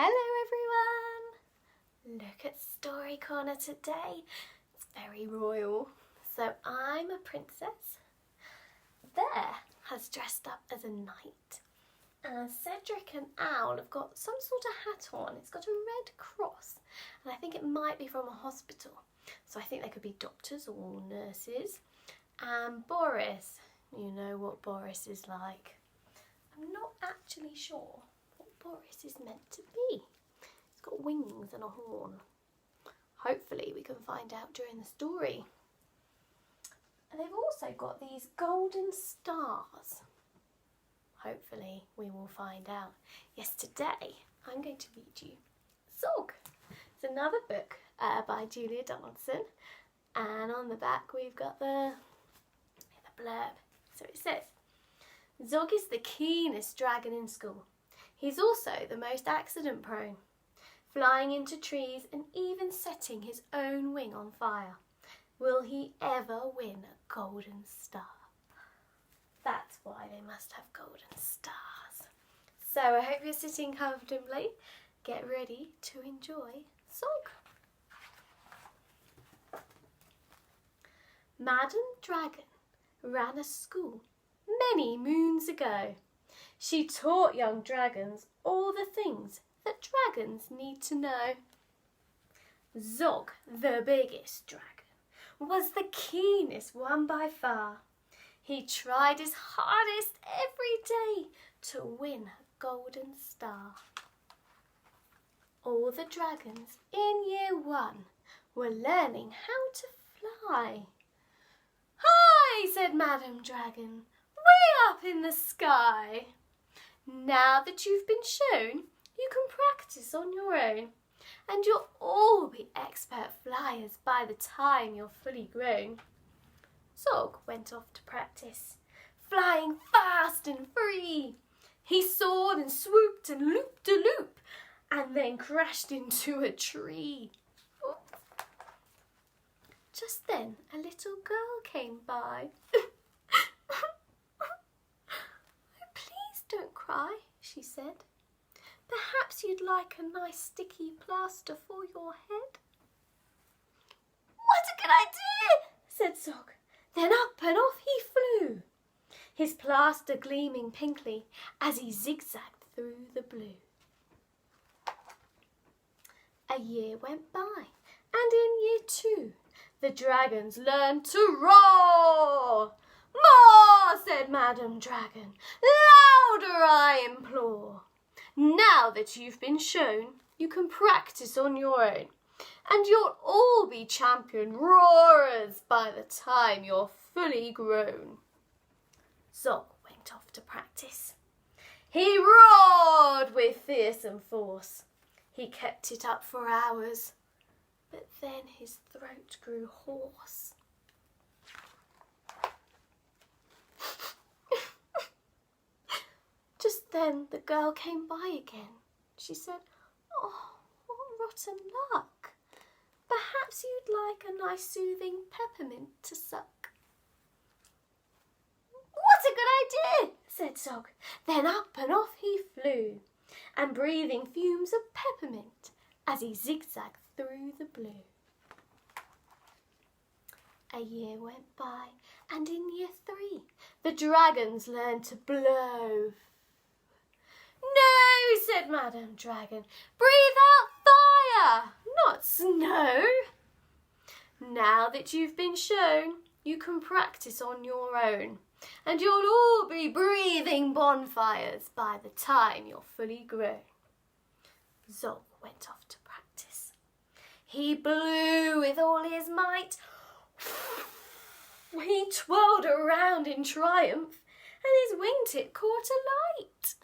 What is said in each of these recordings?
Hello everyone! Look at Story Corner today. It's very royal. So I'm a princess. Bear has dressed up as a knight. And Cedric and Owl have got some sort of hat on. It's got a red cross. And I think it might be from a hospital. So I think they could be doctors or nurses. And Boris, you know what Boris is like. I'm not actually sure what Boris is meant to be. He's got wings and a horn. Hopefully we can find out during the story. And they've also got these golden stars. Hopefully we will find out. Yes, today I'm going to read you Zog. It's another book by Julia Donaldson. And on the back we've got the blurb. So it says, Zog is the keenest dragon in school. He's also the most accident prone, flying into trees and even setting his own wing on fire. Will he ever win a golden star? That's why they must have golden stars. So I hope you're sitting comfortably. Get ready to enjoy Zog. Madam Dragon ran a school many moons ago. She taught young dragons all the things that dragons need to know. Zog, the biggest dragon, was the keenest one by far. He tried his hardest every day to win a golden star. All the dragons in year 1 were learning how to fly. Hi, said Madam Dragon, way up in the sky. Now that you've been shown, you can practice on your own, and you'll all be expert flyers by the time you're fully grown. Zog went off to practice, flying fast and free. He soared and swooped and looped a loop, and then crashed into a tree. Just then a little girl came by. Please don't cry, she said. Perhaps you'd like a nice sticky plaster for your head. What a good idea, said Zog. Then up and off he flew, his plaster gleaming pinkly as he zigzagged through the blue. A year went by, and in year 2, the dragons learned to roar. More, said Madam Dragon, louder I implore. Now that you've been shown, you can practice on your own, and you'll all be champion roarers by the time you're fully grown. Zog went off to practice. He roared with fearsome force. He kept it up for hours, but then his throat grew hoarse. Just then the girl came by again. She said, "Oh, what rotten luck. Perhaps you'd like a nice soothing peppermint to suck." What a good idea, said Zog. Then up and off he flew, and breathing fumes of peppermint as he zigzagged through the blue. A year went by, and in year 3, the dragons learned to blow. No, said Madam Dragon, breathe out fire, not snow. Now that you've been shown, you can practice on your own, and you'll all be breathing bonfires by the time you're fully grown. Zog went off to practice. He blew with all his might. He twirled around in triumph, and his wingtip caught alight.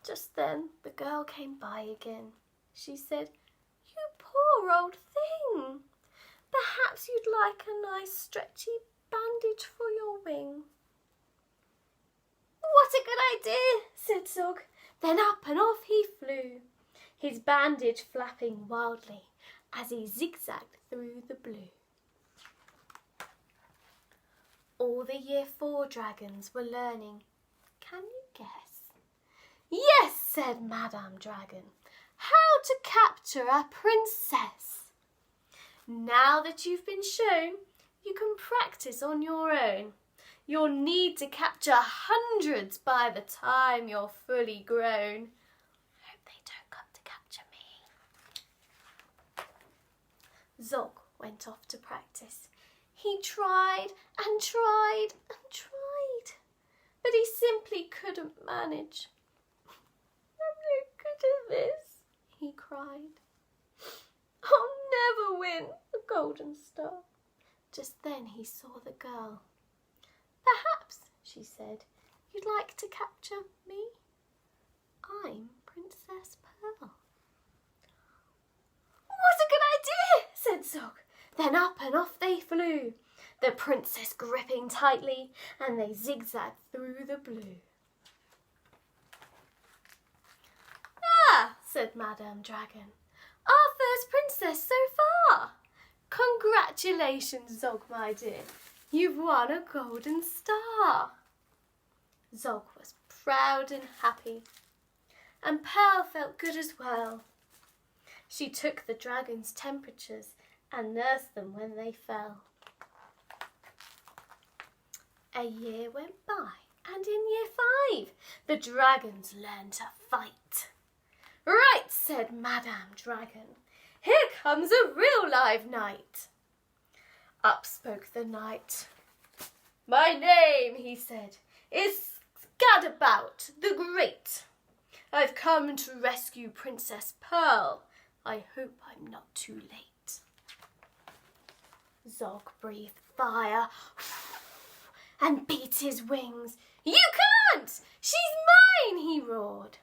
Just then the girl came by again. She said, "You poor old thing. Perhaps you'd like a nice stretchy bandage for your wing." What a good idea, said Zog. Then up and off he flew, his bandage flapping wildly as he zigzagged through the blue. All the year 4 dragons were learning Can you guess? Yes, said Madame Dragon. How to capture a princess. Now that you've been shown, you can practice on your own. You'll need to capture hundreds by the time you're fully grown. Hope they don't come to capture me. Zog went off to practice. He tried and tried and tried, but he simply couldn't manage. I'm no good at this, he cried. I'll never win the golden star. Just then he saw the girl. Perhaps, she said, you'd like to capture me? I'm Princess Pearl. What a good idea, said Zog. Then up and off they flew, the princess gripping tightly, and they zigzagged through the blue. Ah, said Madame Dragon, our first princess so far. Congratulations, Zog, my dear. You've won a golden star. Zog was proud and happy, and Pearl felt good as well. She took the dragon's temperatures and nursed them when they fell. A year went by, and in year 5, the dragons learned to fight. Right, said Madame Dragon. Here comes a real live knight. Up spoke the knight. My name, he said, is Gadabout the Great. I've come to rescue Princess Pearl. I hope I'm not too late. Zog breathed fire and beat his wings. You can't! She's mine, he roared.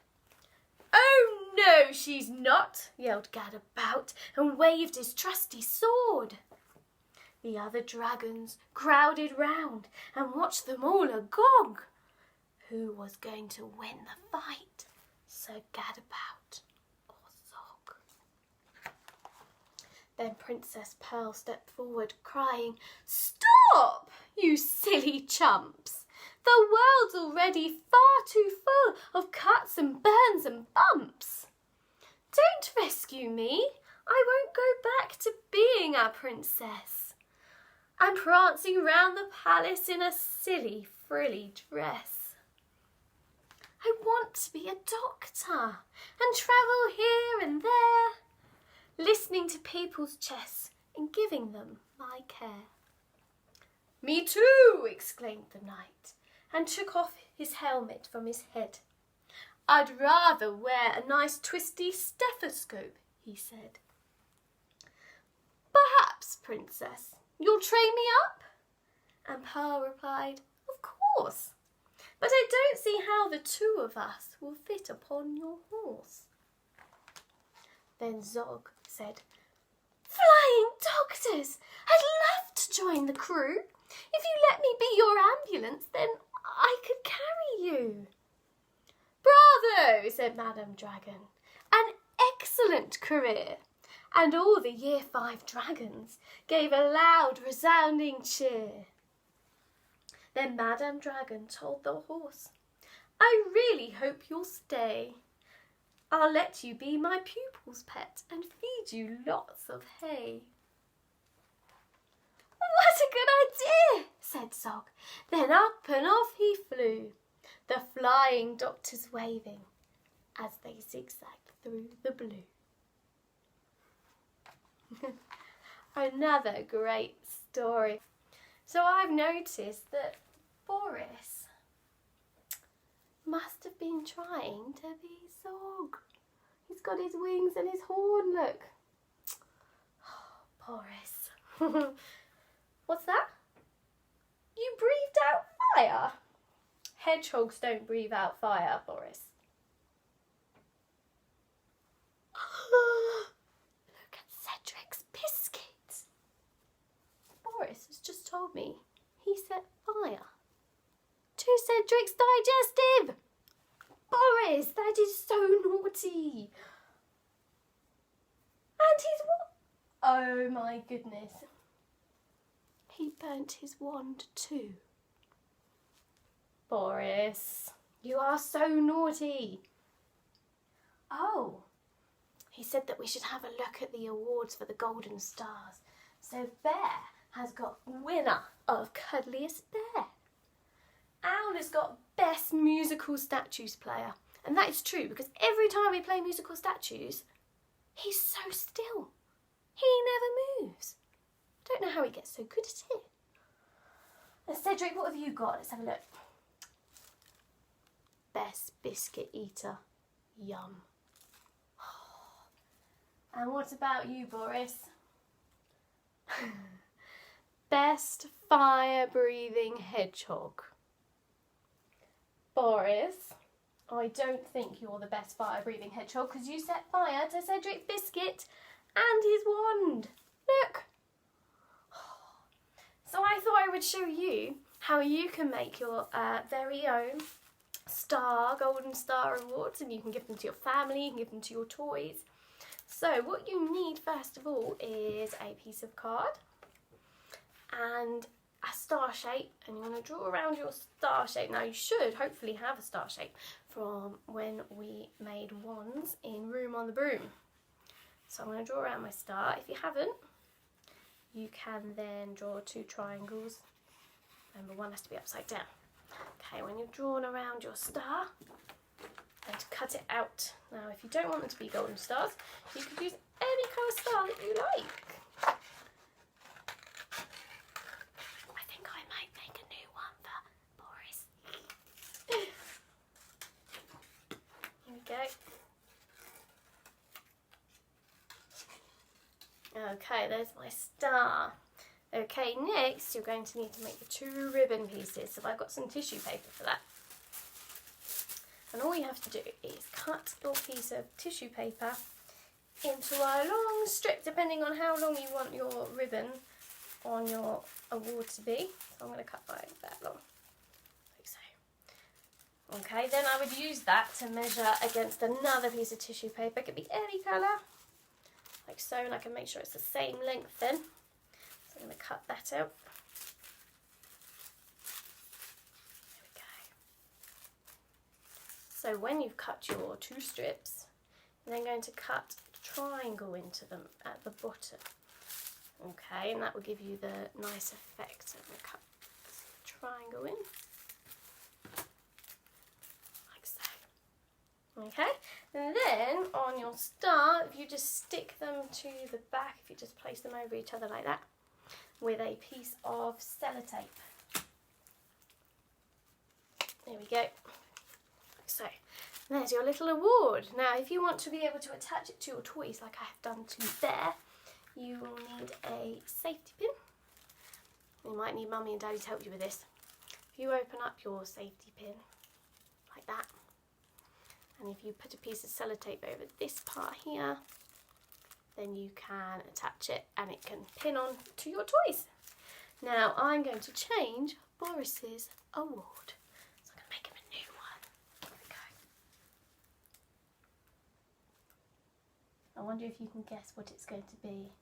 Oh no, she's not, yelled Gadabout and waved his trusty sword. The other dragons crowded round and watched them all agog. Who was going to win the fight, Sir Gadabout or Zog? Then Princess Pearl stepped forward, crying, Stop, you silly chumps! The world's already far too full of cuts and burns and bumps. Don't rescue me. I won't go back to being a princess. I'm prancing round the palace in a silly, frilly dress. I want to be a doctor and travel here and there, listening to people's chests and giving them my care. Me too, exclaimed the knight, and took off his helmet from his head. I'd rather wear a nice twisty stethoscope, he said. Perhaps, princess, you'll train me up? And Pearl replied, Of course, but I don't see how the two of us will fit upon your horse. Then Zog said, Flying doctors! I'd love to join the crew. If you let me be your ambulance, then I could carry you. Bravo, said Madame Dragon. An excellent career. And all the year 5 dragons gave a loud, resounding cheer. Then Madame Dragon told the horse, I really hope you'll stay. I'll let you be my pupil's pet and feed you lots of hay. What a good idea, said Zog. Then up and off he flew, the flying doctors waving as they zigzagged through the blue. Another great story. So I've noticed that Boris must have been trying to be Zog. He's got his wings and his horn, look. Oh, Boris. What's that? You breathed out fire? Hedgehogs don't breathe out fire, Boris. Look at Cedric's biscuits. Boris has just told me he set fire to Cedric's digestive. Boris, that is so naughty. And he's what? Oh my goodness. He burnt his wand too. Boris, You are so naughty. Oh, he said that we should have a look at the awards for the Golden Stars. So Bear has got winner of Cuddliest Bear. Owl has got best musical statues player. And that is true because every time we play musical statues, he's so still. He never moves. Don't know how he gets so good at it. And Cedric, what have you got? Let's have a look. Best biscuit eater. Yum. And what about you, Boris? Best fire-breathing hedgehog. Boris, I don't think you're the best fire-breathing hedgehog because you set fire to Cedric Biscuit and his wand. Look. So I thought I would show you how you can make your very own Golden Star Awards, and you can give them to your family, you can give them to your toys. So what you need first of all is a piece of card and a star shape, and you want to draw around your star shape. Now you should hopefully have a star shape from when we made wands in Room on the Broom. So I'm going to draw around my star. If you haven't, you can then draw 2 triangles. Remember, one has to be upside down. Okay, when you've drawn around your star, and to cut it out. Now, if you don't want them to be golden stars, you could use any colour star that you like. I think I might make a new one for Boris. Here we go. Okay, there's my star. Okay, next you're going to need to make the 2 ribbon pieces. So I've got some tissue paper for that. And all you have to do is cut your piece of tissue paper into a long strip, depending on how long you want your ribbon on your award to be. So I'm going to cut mine that long, like so. Okay, then I would use that to measure against another piece of tissue paper. It could be any colour, like so, and I can make sure it's the same length then. So I'm going to cut that out. So when you've cut your 2 strips, you're then going to cut a triangle into them at the bottom. Okay, and that will give you the nice effect. So I'm going to cut the triangle in, like so. Okay, and then on your star, if you just stick them to the back, if you just place them over each other like that, with a piece of sellotape. There we go. So, there's your little award. Now, if you want to be able to attach it to your toys like I have done to Bear, you will need a safety pin. You might need Mummy and Daddy to help you with this. If you open up your safety pin like that, and if you put a piece of sellotape over this part here, then you can attach it and it can pin on to your toys. Now, I'm going to change Boris's award. I wonder if you can guess what it's going to be.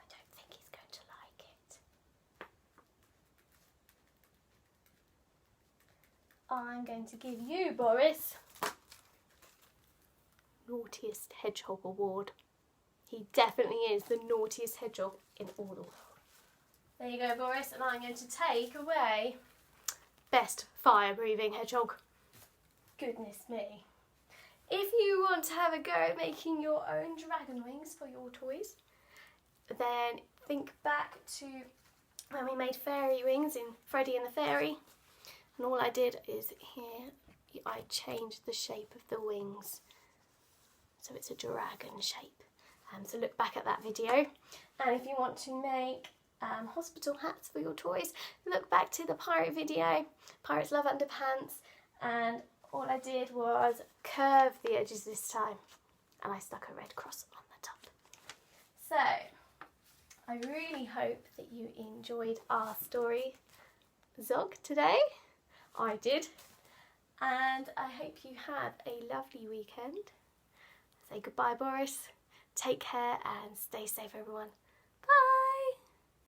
I don't think he's going to like it. I'm going to give you, Boris, Naughtiest Hedgehog Award. He definitely is the naughtiest hedgehog in all the world. There you go, Boris, and I'm going to take away Best Fire-Breathing Hedgehog. Goodness me. If you want to have a go at making your own dragon wings for your toys, then think back to when we made fairy wings in Freddy and the Fairy. And all I did is here, I changed the shape of the wings. So it's a dragon shape. So look back at that video. And if you want to make hospital hats for your toys, look back to the pirate video, Pirates Love Underpants, and all I did was curve the edges this time, and I stuck a red cross on the top. So, I really hope that you enjoyed our story Zog today. I did. And I hope you had a lovely weekend. Say goodbye, Boris. Take care and stay safe, everyone.